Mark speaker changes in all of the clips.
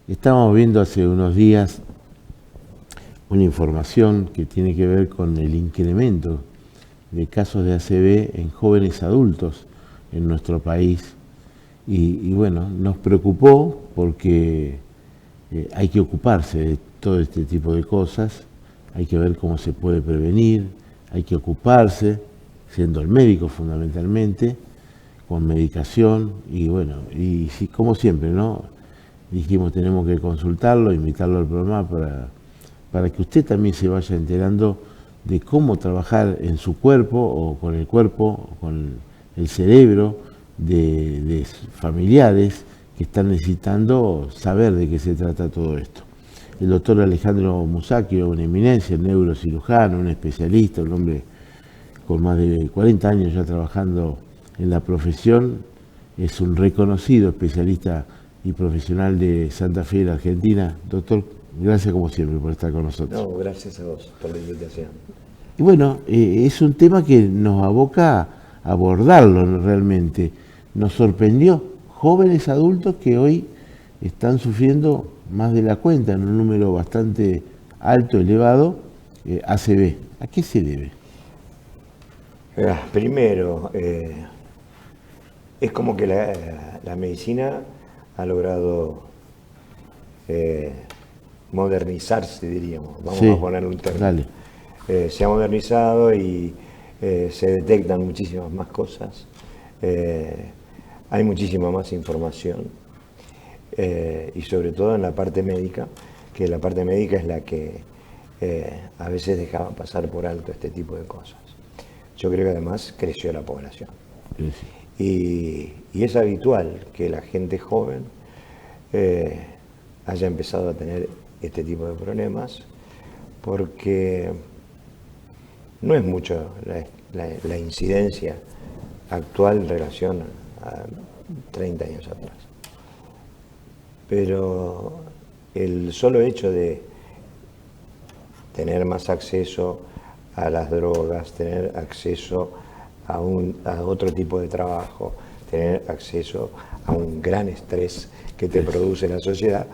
Speaker 1: Estábamos viendo hace unos días una información que tiene que ver con el incremento de casos de ACV en jóvenes adultos en nuestro país. Y bueno, nos preocupó porque hay que ocuparse de todo este tipo de cosas, hay que ver cómo se puede prevenir, hay que ocuparse, siendo el médico fundamentalmente, con medicación y bueno, y sí, como siempre, ¿no? Dijimos tenemos que consultarlo, invitarlo al programa para que usted también se vaya enterando de cómo trabajar en su cuerpo o con el cerebro de familiares que están necesitando saber de qué se trata todo esto. El doctor Alejandro Musacchio, una eminencia, un neurocirujano, un especialista, un hombre con más de 40 años ya trabajando en la profesión, es un reconocido especialista y profesional de Santa Fe de la Argentina. Doctor, gracias como siempre por estar con nosotros.
Speaker 2: No, gracias a vos por la invitación.
Speaker 1: Y bueno, es un tema que nos aboca a abordarlo realmente. Nos sorprendió jóvenes adultos que hoy están sufriendo más de la cuenta, en un número bastante alto, elevado, ACV. ¿A qué se debe?
Speaker 2: Primero, es como que la medicina ha logrado modernizarse, diríamos. Vamos a ponerle un término. Se ha modernizado y se detectan muchísimas más cosas. Hay muchísima más información. Y sobre todo en la parte médica, que la parte médica es la que a veces dejaba pasar por alto este tipo de cosas. Yo creo que además creció la población. Y es habitual que la gente joven haya empezado a tener este tipo de problemas porque no es mucho la incidencia actual en relación a 30 años atrás. Pero el solo hecho de tener más acceso a las drogas, tener acceso a otro tipo de trabajo, tener acceso a un gran estrés que te produce la sociedad,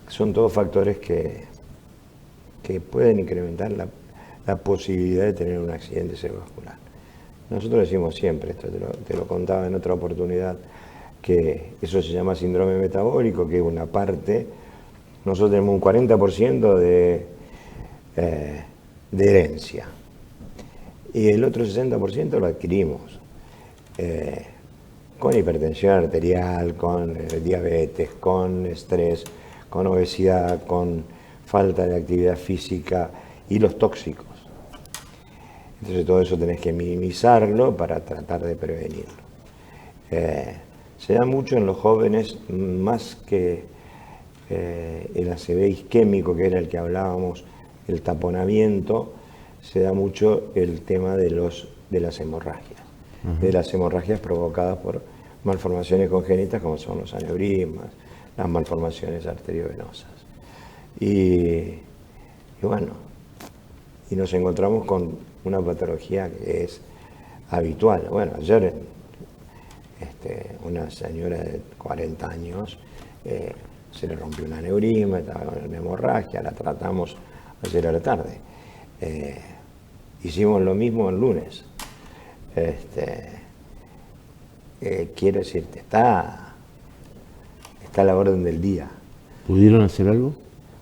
Speaker 2: son todos factores que pueden incrementar la posibilidad de tener un accidente cerebrovascular. Nosotros decimos siempre, esto te lo contaba en otra oportunidad, que eso se llama síndrome metabólico, que es una parte, nosotros tenemos un 40% de herencia. Y el otro 60% lo adquirimos con hipertensión arterial, con diabetes, con estrés, con obesidad, con falta de actividad física y los tóxicos. Entonces todo eso tenés que minimizarlo para tratar de prevenirlo. Se da mucho en los jóvenes, más que el ACV isquémico, que era el que hablábamos, el taponamiento, se da mucho el tema de las hemorragias, de las hemorragias provocadas por malformaciones congénitas como son los aneurismas, las malformaciones arteriovenosas. Y bueno, y nos encontramos con una patología que es habitual. Bueno, ayer una señora de 40 años se le rompió un aneurisma, estaba con una hemorragia, la tratamos ayer a la tarde. Hicimos lo mismo el lunes. Quiero decirte, está a la orden del día.
Speaker 1: ¿Pudieron hacer algo?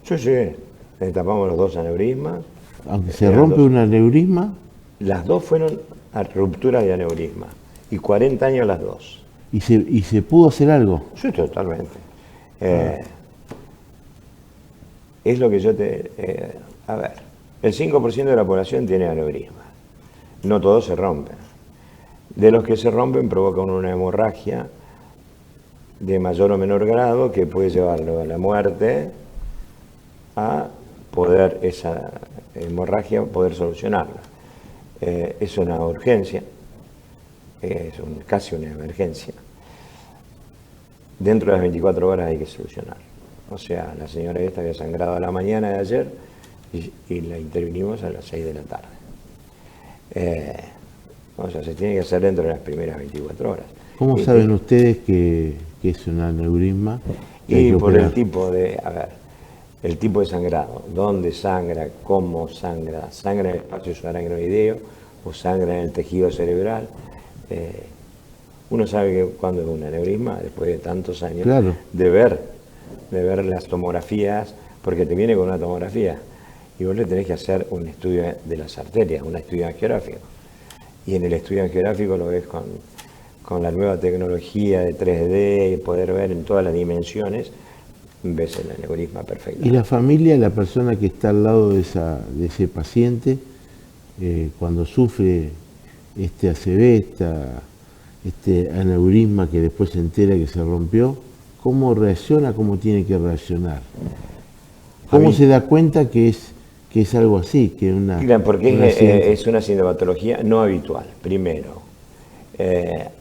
Speaker 2: Sí, le tapamos los dos aneurismas.
Speaker 1: Aunque se rompe un aneurisma.
Speaker 2: Las dos fueron a ruptura de aneurisma. Y 40 años las dos.
Speaker 1: ¿Y se pudo hacer algo?
Speaker 2: Sí, totalmente. Es lo que yo a ver, el 5% de la población tiene aneurisma. No todos se rompen. De los que se rompen provocan una hemorragia de mayor o menor grado que puede llevarlo a la muerte, a poder esa hemorragia poder solucionarla. Es una urgencia, es casi una emergencia. Dentro de las 24 horas hay que solucionarlo. O sea, la señora esta había sangrado a la mañana de ayer y la intervinimos a las 6 de la tarde. O sea, se tiene que hacer dentro de las primeras 24 horas.
Speaker 1: ¿Cómo saben ustedes que es un aneurisma?
Speaker 2: Y por el tipo de, a ver, el tipo de sangrado, dónde sangra, cómo sangra, sangra en el espacio subaracnoideo o sangra en el tejido cerebral. Uno sabe que cuando es un aneurisma, después de tantos años,
Speaker 1: claro,
Speaker 2: de ver las tomografías, porque te viene con una tomografía y vos le tenés que hacer un estudio de las arterias, un estudio angiográfico. Y en el estudio angiográfico lo ves con la nueva tecnología de 3D y poder ver en todas las dimensiones, ves el aneurisma perfecto.
Speaker 1: ¿Y la familia, la persona que está al lado de ese paciente, cuando sufre este ACV, este aneurisma que después se entera que se rompió, cómo reacciona, cómo tiene que reaccionar? ¿Cómo se da cuenta que es algo así? Que
Speaker 2: porque es una sintomatología no habitual, primero.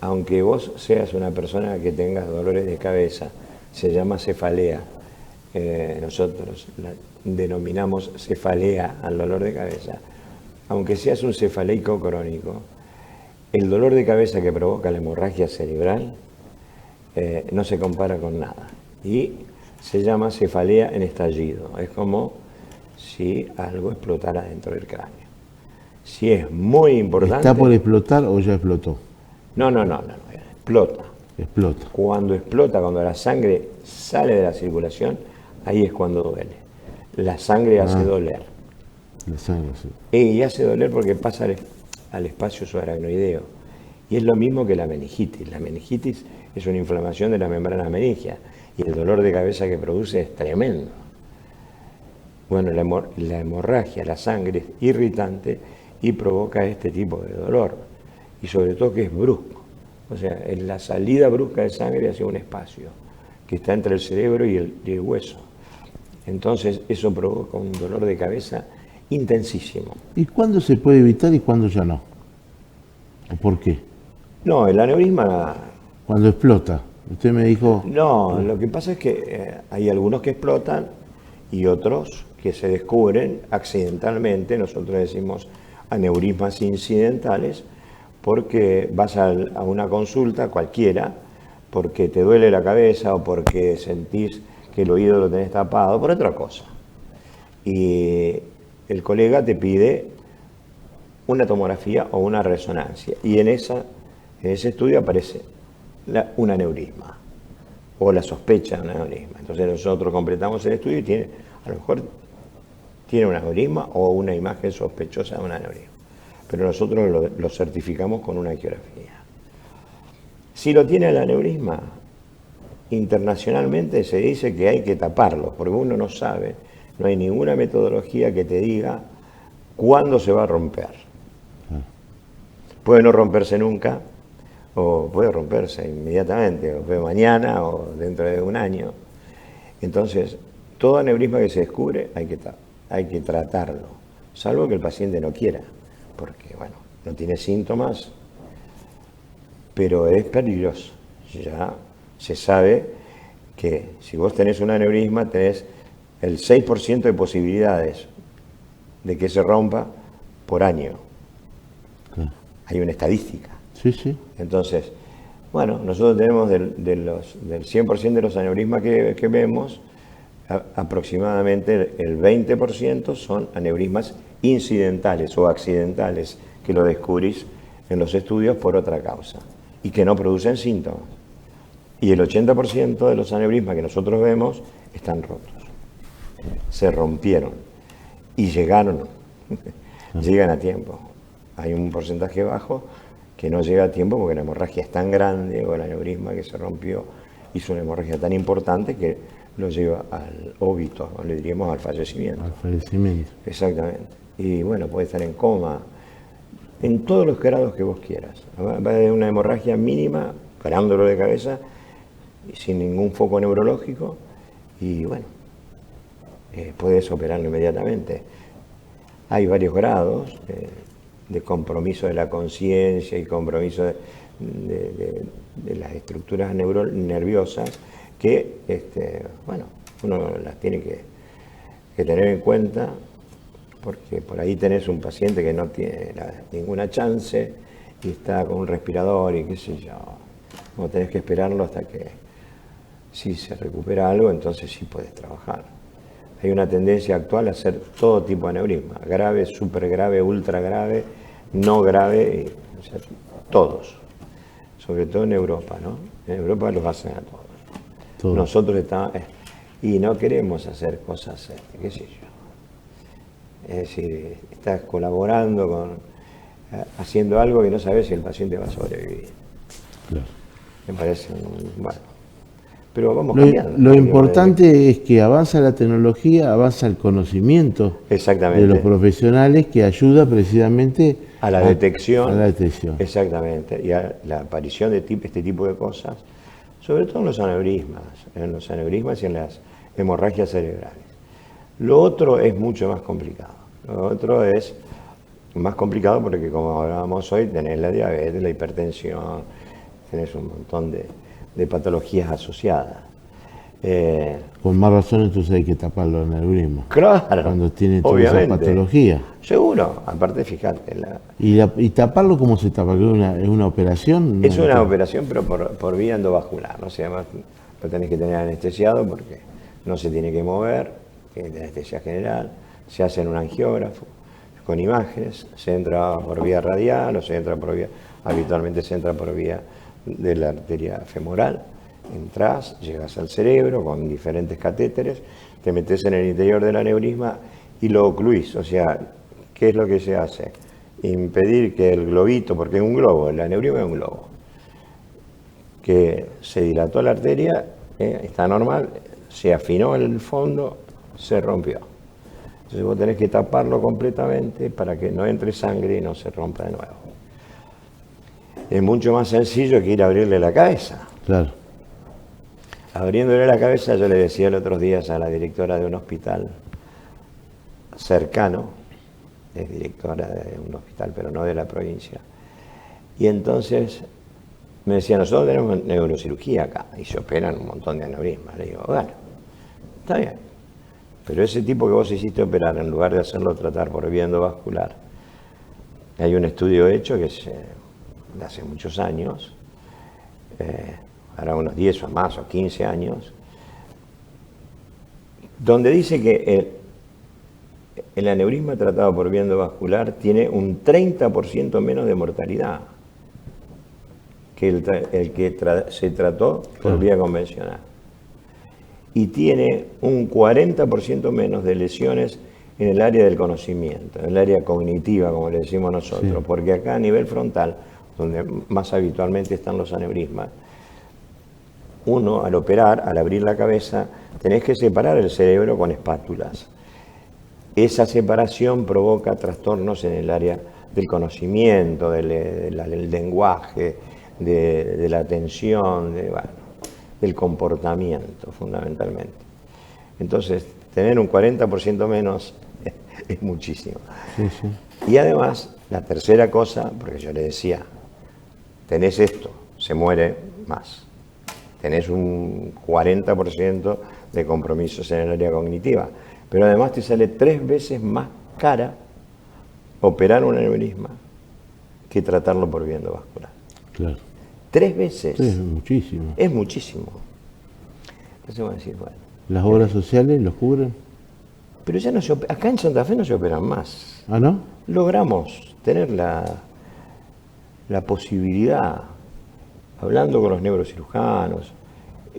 Speaker 2: Aunque vos seas una persona que tengas dolores de cabeza, se llama cefalea. Nosotros denominamos cefalea al dolor de cabeza. Aunque seas un cefaleico crónico, el dolor de cabeza que provoca la hemorragia cerebral no se compara con nada. Y se llama cefalea en estallido. Es como si algo explotara dentro del cráneo. Si es muy importante...
Speaker 1: ¿Está por explotar o ya explotó?
Speaker 2: No, explota.
Speaker 1: Explota.
Speaker 2: Cuando explota, cuando la sangre sale de la circulación, ahí es cuando duele. La sangre hace doler.
Speaker 1: La sangre, sí.
Speaker 2: Y hace doler porque pasa al espacio subaracnoideo. Y es lo mismo que la meningitis. La meningitis es una inflamación de la membrana meningia y el dolor de cabeza que produce es tremendo. Bueno, la hemorragia, la sangre es irritante y provoca este tipo de dolor. Y sobre todo que es brusco. O sea, es la salida brusca de sangre hacia un espacio que está entre el cerebro y el hueso. Entonces eso provoca un dolor de cabeza intensísimo.
Speaker 1: ¿Y cuándo se puede evitar y cuándo ya no? ¿O por qué?
Speaker 2: No, el aneurisma...
Speaker 1: Cuando explota. Usted me dijo...
Speaker 2: No, lo que pasa es que hay algunos que explotan y otros que se descubren accidentalmente. Nosotros decimos aneurismas incidentales porque vas a una consulta cualquiera, porque te duele la cabeza o porque sentís que el oído lo tenés tapado, por otra cosa. Y el colega te pide una tomografía o una resonancia y en ese estudio aparece un aneurisma o la sospecha de un aneurisma. Entonces nosotros completamos el estudio y a lo mejor tiene un aneurisma o una imagen sospechosa de un aneurisma. Pero nosotros lo certificamos con una angiografía. Si lo tiene el aneurisma, internacionalmente se dice que hay que taparlo, porque uno no sabe, no hay ninguna metodología que te diga cuándo se va a romper. Puede no romperse nunca, o puede romperse inmediatamente, o puede mañana, o dentro de un año. Entonces, todo aneurisma que se descubre hay que tratarlo, salvo que el paciente no quiera, porque, bueno, no tiene síntomas, pero es peligroso. Ya se sabe que si vos tenés un aneurisma, tenés el 6% de posibilidades de que se rompa por año. Hay una estadística.
Speaker 1: Sí, sí.
Speaker 2: Entonces, bueno, nosotros tenemos del 100% de los aneurismas que vemos, aproximadamente el 20% son aneurismas incidentales o accidentales, que lo descubrís en los estudios por otra causa y que no producen síntomas. Y el 80% de los aneurismas que nosotros vemos están rotos. Se rompieron y llegaron a tiempo. Hay un porcentaje bajo que no llega a tiempo porque la hemorragia es tan grande o el aneurisma que se rompió hizo una hemorragia tan importante que lo lleva al óbito, o le diríamos al fallecimiento.
Speaker 1: Al fallecimiento.
Speaker 2: Exactamente. Y bueno, puede estar en coma, en todos los grados que vos quieras. Va de una hemorragia mínima, con dolor de cabeza, sin ningún foco neurológico, y bueno, puedes operarlo inmediatamente. Hay varios grados de compromiso de la conciencia y compromiso de las estructuras nerviosas que, bueno, uno las tiene que tener en cuenta, porque por ahí tenés un paciente que no tiene ninguna chance y está con un respirador y qué sé yo. No tenés que esperarlo hasta que si se recupera algo, entonces sí puedes trabajar. Hay una tendencia actual a hacer todo tipo de aneurisma, grave, súper grave, ultra grave, no grave, o sea, todos. Sobre todo en Europa, ¿no? En Europa los hacen a todos.
Speaker 1: Todo.
Speaker 2: Nosotros estamos... y no queremos hacer cosas, qué sé yo. Es decir, estás colaborando con... haciendo algo que no sabes si el paciente va a sobrevivir.
Speaker 1: Claro.
Speaker 2: Me parece, bueno... Pero vamos
Speaker 1: Lo
Speaker 2: cambiando.
Speaker 1: importante es que avanza la tecnología, avanza el conocimiento
Speaker 2: Exactamente.
Speaker 1: de los profesionales que ayuda precisamente
Speaker 2: a la detección.
Speaker 1: A la detección.
Speaker 2: Exactamente. Y a la aparición de este tipo de cosas, sobre todo en los aneurismas y en las hemorragias cerebrales. Lo otro es mucho más complicado. Lo otro es más complicado porque, como hablábamos hoy, tenés la diabetes, la hipertensión, tenés un montón de patologías asociadas.
Speaker 1: Con más razón, entonces hay que tapar los aneurismas.
Speaker 2: Claro.
Speaker 1: Cuando tiene toda esa patología.
Speaker 2: Seguro, aparte, fíjate.
Speaker 1: ¿Y taparlo cómo se tapa? ¿Es una operación?
Speaker 2: Es una operación, pero por vía endovascular. ¿No? O sea, además, lo tenés que tener anestesiado porque no se tiene que mover, tiene que tener anestesia general. Se hace en un angiógrafo con imágenes, se entra por vía radial o se entra por vía, habitualmente se entra por vía de la arteria femoral. Entrás, llegas al cerebro con diferentes catéteres, te metes en el interior del aneurisma y lo ocluís. O sea, ¿qué es lo que se hace? Impedir que el globito, porque es un globo, el aneurisma es un globo, que se dilató la arteria, está normal, se afinó el fondo, se rompió. Entonces vos tenés que taparlo completamente para que no entre sangre y no se rompa de nuevo. Es mucho más sencillo que ir a abrirle la cabeza.
Speaker 1: Claro.
Speaker 2: Abriéndole la cabeza, yo le decía los otros días a la directora de un hospital cercano, es directora de un hospital, pero no de la provincia, y entonces me decía, nosotros tenemos neurocirugía acá, y se operan un montón de aneurismas. Le digo, bueno, está bien, pero ese tipo que vos hiciste operar, en lugar de hacerlo tratar por vía endovascular, hay un estudio hecho que es de hace muchos años, ahora unos 10 o más o 15 años, donde dice que el aneurisma tratado por vía endovascular tiene un 30% menos de mortalidad que el que se trató por vía convencional. Y tiene un 40% menos de lesiones en el área del conocimiento, en el área cognitiva, como le decimos nosotros, sí. Porque acá a nivel frontal, donde más habitualmente están los aneurismas, uno al operar, al abrir la cabeza, tenés que separar el cerebro con espátulas. Esa separación provoca trastornos en el área del conocimiento, del lenguaje, de la atención, del comportamiento fundamentalmente. Entonces, tener un 40% menos es muchísimo.
Speaker 1: Sí, sí.
Speaker 2: Y además, la tercera cosa, porque yo le decía, tenés esto, se muere más. Tenés un 40% de compromisos en el área cognitiva, pero además te sale 3 veces más cara operar un aneurisma que tratarlo por vía endovascular.
Speaker 1: Claro.
Speaker 2: 3 veces.
Speaker 1: Sí, es muchísimo.
Speaker 2: Es muchísimo. Entonces voy a decir, bueno.
Speaker 1: ¿Las obras sociales los cubren?
Speaker 2: Pero ya no se acá en Santa Fe no se operan más.
Speaker 1: ¿Ah, no?
Speaker 2: Logramos tener la posibilidad, hablando con los neurocirujanos,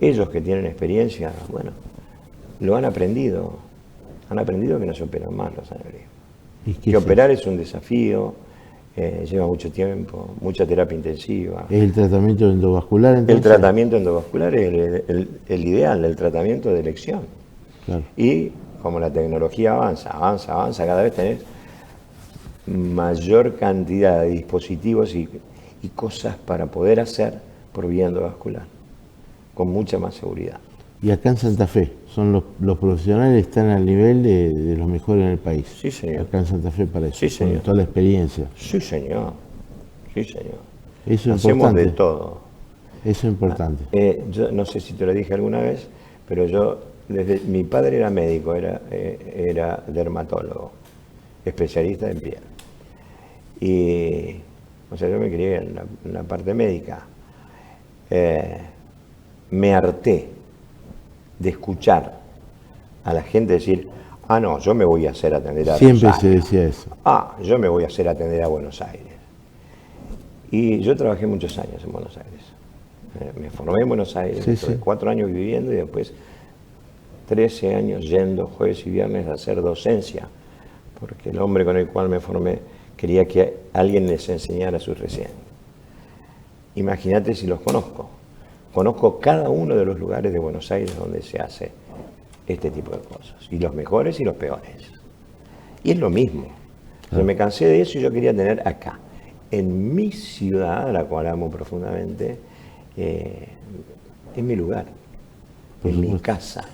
Speaker 2: ellos que tienen experiencia, bueno, lo han aprendido. Han aprendido que no se operan más los aneurismas. Que operar es un desafío, lleva mucho tiempo, mucha terapia intensiva.
Speaker 1: ¿Es el tratamiento endovascular entonces?
Speaker 2: El tratamiento endovascular es el ideal, el tratamiento de elección.
Speaker 1: Claro.
Speaker 2: Y como la tecnología avanza, cada vez tenés mayor cantidad de dispositivos y cosas para poder hacer por vía endovascular, con mucha más seguridad.
Speaker 1: Y acá en Santa Fe, los profesionales están al nivel de los mejores en el país.
Speaker 2: Sí, señor.
Speaker 1: Acá en Santa Fe para eso,
Speaker 2: sí, señor.
Speaker 1: Con toda la experiencia.
Speaker 2: Sí, señor. Sí, señor.
Speaker 1: Eso es
Speaker 2: Hacemos
Speaker 1: importante.
Speaker 2: de todo.
Speaker 1: Eso es importante.
Speaker 2: Yo no sé si te lo dije alguna vez, pero mi padre era médico, era dermatólogo, especialista en piel. Y, o sea, yo me crié en la parte médica. Me harté de escuchar a la gente decir, ah, no, yo me voy a hacer atender a
Speaker 1: Siempre
Speaker 2: Rosario.
Speaker 1: se decía eso.
Speaker 2: Ah, yo me voy a hacer atender a Buenos Aires. Y yo trabajé muchos años en Buenos Aires. Me formé en Buenos Aires,
Speaker 1: Sí,
Speaker 2: estuve
Speaker 1: sí.
Speaker 2: 4 años viviendo y después 13 años yendo jueves y viernes a hacer docencia, porque el hombre con el cual me formé quería que alguien les enseñara a sus residentes. Imagínate si los conozco. Conozco cada uno de los lugares de Buenos Aires donde se hace este tipo de cosas, y los mejores y los peores. Y es lo mismo. Entonces me cansé de eso y yo quería tener acá, en mi ciudad, a la cual amo profundamente, en mi lugar,
Speaker 1: Por
Speaker 2: en mi
Speaker 1: supuesto.
Speaker 2: casa.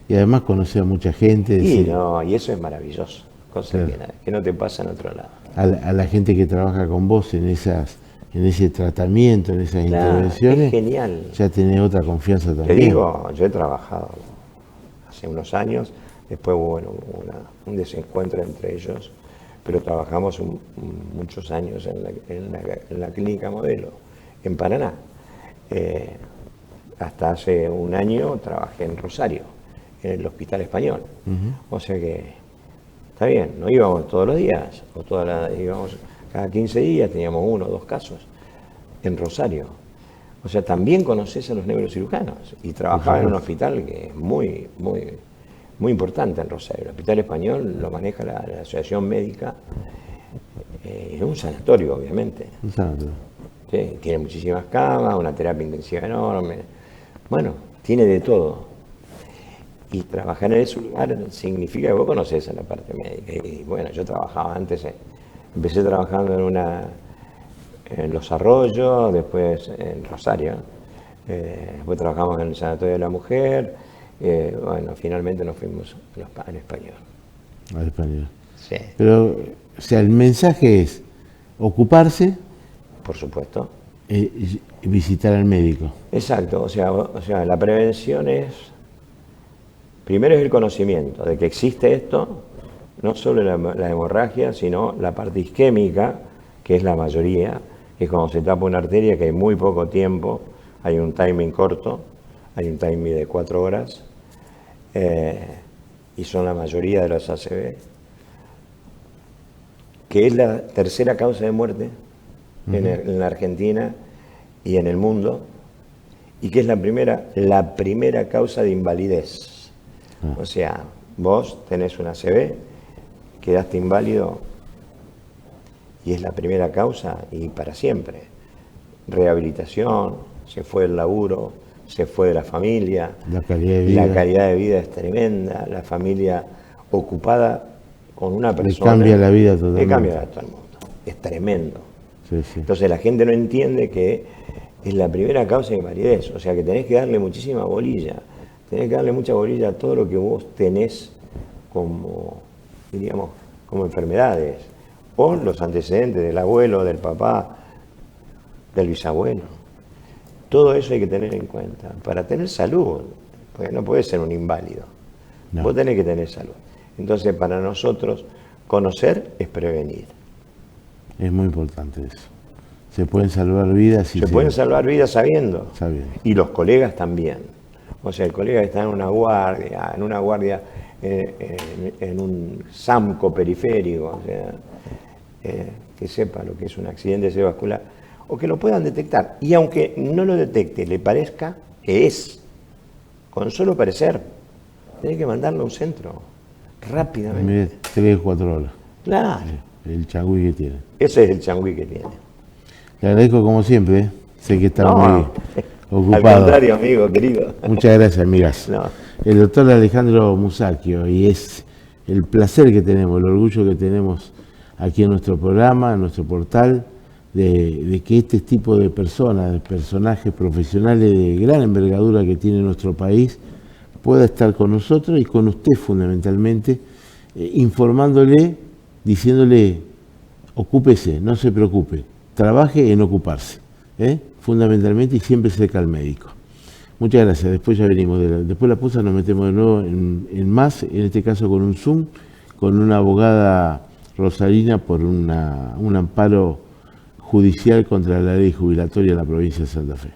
Speaker 1: Y además conocí a mucha gente,
Speaker 2: Y
Speaker 1: decir,
Speaker 2: no, y eso es maravilloso, cosa
Speaker 1: Claro.
Speaker 2: que no te pasa en otro lado.
Speaker 1: a la gente que trabaja con vos en ese tratamiento, en esas
Speaker 2: Claro,
Speaker 1: intervenciones,
Speaker 2: es genial.
Speaker 1: ya tenés otra confianza
Speaker 2: Te
Speaker 1: también.
Speaker 2: digo, yo he trabajado hace unos años, después hubo bueno, un desencuentro entre ellos, pero trabajamos muchos años en la clínica Modelo, en Paraná. Hasta hace un año trabajé en Rosario, en el Hospital Español. O sea que está bien, no íbamos todos los días, íbamos cada 15 días, teníamos 1 o 2 casos en Rosario. O sea, también conoces a los neurocirujanos y trabajaba en un hospital que es muy importante en Rosario. El Hospital Español lo maneja la Asociación Médica, es un sanatorio, obviamente.
Speaker 1: Exacto.
Speaker 2: Sí, tiene muchísimas camas, una terapia intensiva enorme. Bueno, tiene de todo. Y trabajar en ese lugar significa que vos conocés a la parte médica. Y bueno, yo trabajaba antes, empecé trabajando en Los Arroyos, después en Rosario. Después trabajamos en el Sanatorio de la Mujer. Bueno, finalmente nos fuimos al Español.
Speaker 1: Al español.
Speaker 2: Sí,
Speaker 1: Pero, o sea, el mensaje es ocuparse
Speaker 2: por supuesto.
Speaker 1: y visitar al médico.
Speaker 2: Exacto, o sea, la prevención es, primero es el conocimiento de que existe esto, no solo la hemorragia, sino la parte isquémica, que es la mayoría, que es cuando se tapa una arteria, que hay muy poco tiempo, hay un timing corto, hay un timing de 4 horas, y son la mayoría de los ACV, que es la tercera causa de muerte en la Argentina y en el mundo, y que es la primera causa de invalidez. O sea, vos tenés un ACV, quedaste inválido y es la primera causa y para siempre. Rehabilitación, se fue el laburo, se fue de la familia,
Speaker 1: La calidad de vida.
Speaker 2: la calidad de vida es tremenda, la familia ocupada con una persona.
Speaker 1: Le cambia la vida totalmente.
Speaker 2: Le cambia a todo el mundo, es tremendo.
Speaker 1: Sí, sí.
Speaker 2: Entonces la gente no entiende que es la primera causa de invalidez, o sea que tenés que darle muchísima bolilla, tenés que darle mucha bolilla a todo lo que vos tenés como, diríamos, como enfermedades, o los antecedentes del abuelo, del papá, del bisabuelo. Todo eso hay que tener en cuenta para tener salud, porque no podés ser un inválido,
Speaker 1: No.
Speaker 2: vos tenés que tener salud. Entonces para nosotros conocer es prevenir.
Speaker 1: Es muy importante eso. Se pueden salvar vidas y
Speaker 2: Se pueden salvar vidas sabiendo.
Speaker 1: Sabiendo.
Speaker 2: Y los colegas también. O sea, el colega está en una guardia, en un SAMCO periférico, o sea, que sepa lo que es un accidente cerebrovascular, o que lo puedan detectar. Y aunque no lo detecte, le parezca que es, con solo parecer, tiene que mandarlo a un centro, rápidamente.
Speaker 1: Mire, 3 o 4 horas.
Speaker 2: Claro,
Speaker 1: El changüí que tiene.
Speaker 2: ese es el changüí que tiene.
Speaker 1: Le agradezco como siempre, ¿eh? Sé que está
Speaker 2: No,
Speaker 1: muy
Speaker 2: al
Speaker 1: ocupado.
Speaker 2: contrario, amigo, querido.
Speaker 1: Muchas gracias, amigas.
Speaker 2: No.
Speaker 1: El doctor Alejandro Musacchio, y es el placer que tenemos, el orgullo que tenemos aquí en nuestro programa, en nuestro portal, de que este tipo de personas, de personajes profesionales de gran envergadura que tiene nuestro país, pueda estar con nosotros y con usted fundamentalmente, informándole, diciéndole, ocúpese, no se preocupe, trabaje en ocuparse, fundamentalmente, y siempre cerca al médico. Muchas gracias, después ya venimos, después la pausa nos metemos de nuevo en más, en este caso con un Zoom, con una abogada rosarina por un amparo judicial contra la ley jubilatoria en la provincia de Santa Fe.